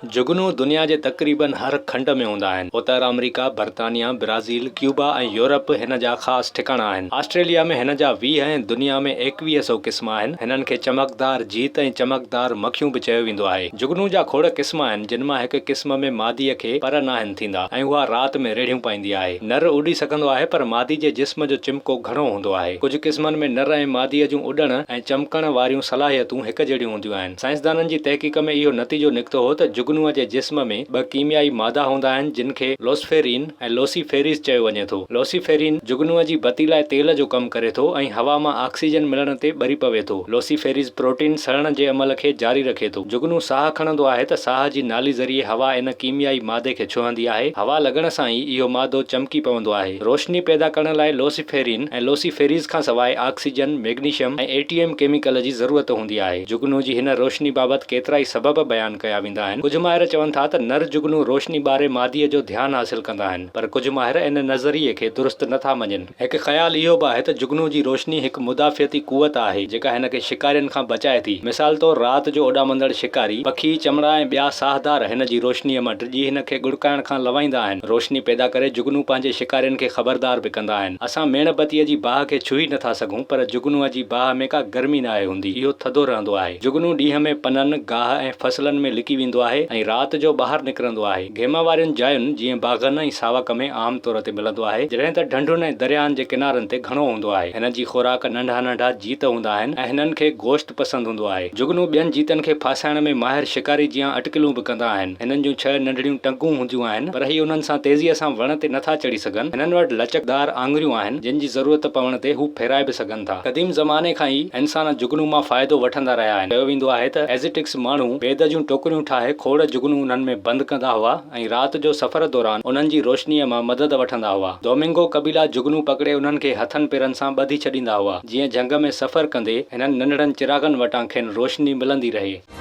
जुगनू दुनिया जे तक़रीबन हर खंड में हूंदा आहिनि। उत्तर अमेरिका, बर्तानिया, ब्राज़ील, क्यूबा ऐं यूरोप हिन जा ख़ासि ठिकाणा आहिनि। ऑस्ट्रेलिया में हिन जा 20 ऐं दुनिया में 2100 क़िस्म आहिनि। हिननि खे चमकदार जीत ऐं चमकदार मखियूं बि चयो वेंदो आहे। जुगनू जा खोड़ क़िस्म आहिनि, जिन मां हिक क़िस्म में मादीअ खे पर नाहिनि थींदा ऐं उहा राति में रेढ़ियूं पाईंदी आहे। नर उॾी सघंदो आहे, पर मादी जे जिस्म जो चिमको घणो हूंदो आहे। कुझु क़िस्मनि में नर ऐं मादीअ जूं उॾण ऐं चमकण वारियूं सलाहियतूं हिक जहिड़ियूं हूंदियूं आहिनि। साइंसदाननि जी तहक़ीक़ में इहो नतीजो निकितो हो त जुगनूअ जे जिस्म में ॿ कीमियाई मादा हूंदा आहिनि, जिन खे लोसफेरिन ऐं लोसीफेरिस चयो वञे थो। लोसीफेरिन जुगनूअ जी बत्ती लाइ तेल जो कमु करे थो ऐं हवा मां ऑक्सीजन मिलण ते ॿरी पवे थो। लोसीफेरिस प्रोटीन सड़ण जे अमल खे जारी रखे थो। जुगनू साहु खणंदो आहे त साह जी नाली ज़रिए हवा इन कीमियाई मादे खे छुहंदी आहे। हवा लॻण सां ई इहो मादो चमकी पवंदो आहे। रोशनी पैदा करण लाइ लोसीफेरिन ऐं लोसीफेरिस खां सवाइ ऑक्सीजन, मैग्नीशियम ऐं एटीएम केमिकल जी ज़रूरत हूंदी आहे। जुगनू जी हिन रोशनी बाबति केतिरा ई सबब बयानु कया वेंदा आहिनि। कुझु माहिर चवनि था त नर जुगनू रोशनी ॿारे मादीअ जो ध्यानु हासिल कंदा आहिनि, पर कुझु माहिर इन नज़रिए खे दुरुस्त नथा मञनि। हिकु ख़्याल इहो बि आहे त जुगनू जी रोशनी हिकु मुदाफ़ियती क़ुवत आहे, जेका हिन खे शिकारियुनि खां बचाए थी। मिसाल तौरु राति जो उॾामंदड़ शिकारी, पखी, चमड़ा ऐं ॿिया साहदार हिन जी रोशनीअ मां डिॼी हिन खे गुड़काइण खां लवाईंदा आहिनि। रोशनी पैदा करे जुगनू पंहिंजे शिकारियुनि खे ख़बरदार बि कंदा आहिनि। असां मेणबतीअ जी बाहि खे छुही नथा सघूं, पर जुगनूअ जी बाहि में का गर्मी नाहे हूंदी, इहो थधो रहंदो आहे। जुगनू ॾींहं में पननि, गाह ऐं फसलनि में लिकी वेंदो आहे ऐं राति जो ॿाहिरि निकिरंदो आहे। गेम वारियुनि जायुनि जीअं बाग़नि ऐं सावक में आम तौर ते मिलंदो आहे, जॾहिं त ढंढुनि ऐं दरियाहनि जे किनारनि ते घणो हूंदो आहे। हिन जी खुराक नंढा नंढा जीत हूंदा आहिनि ऐं हिननि खे गोश्त पसंदि हूंदो आहे। जुगनू ॿियनि जीतनि खे फासाइण में माहिर शिकारी जीअं अटकिलूं बि कंदा आहिनि। हिननि जूं 6 नंढड़ियूं टंगूं हूंदियूं आहिनि, पर ही उन्हनि सां तेज़ीअ सां वण ते नथा चढ़ी सघनि। हिननि वटि लचकदार आङुरियूं आहिनि, जिन जी ज़रूरत पवण ते हू फेराए बि सघनि था। क़दीम ज़माने खां ई इंसान जुगनू मां फ़ाइदो वठंदा रहिया आहिनि। चयो वेंदो आहे त एज़टेक्स माण्हू बेद जूं टोकरियूं ठाहे खोड़ जुगनू उन्हनि में बंदि कंदा हुआ ऐं राति जो सफ़र दौरान उन्हनि जी रोशनीअ मां मदद वठंदा हुआ। दोमिंगो क़बीला जुगनू पकिड़े उन्हनि खे हथनि पेरनि सां ॿधी छॾींदा हुआ, जीअं जंग में सफ़र कंदे हिननि नंढड़नि चिरागनि वटां खेनि रोशनी मिलंदी रहे।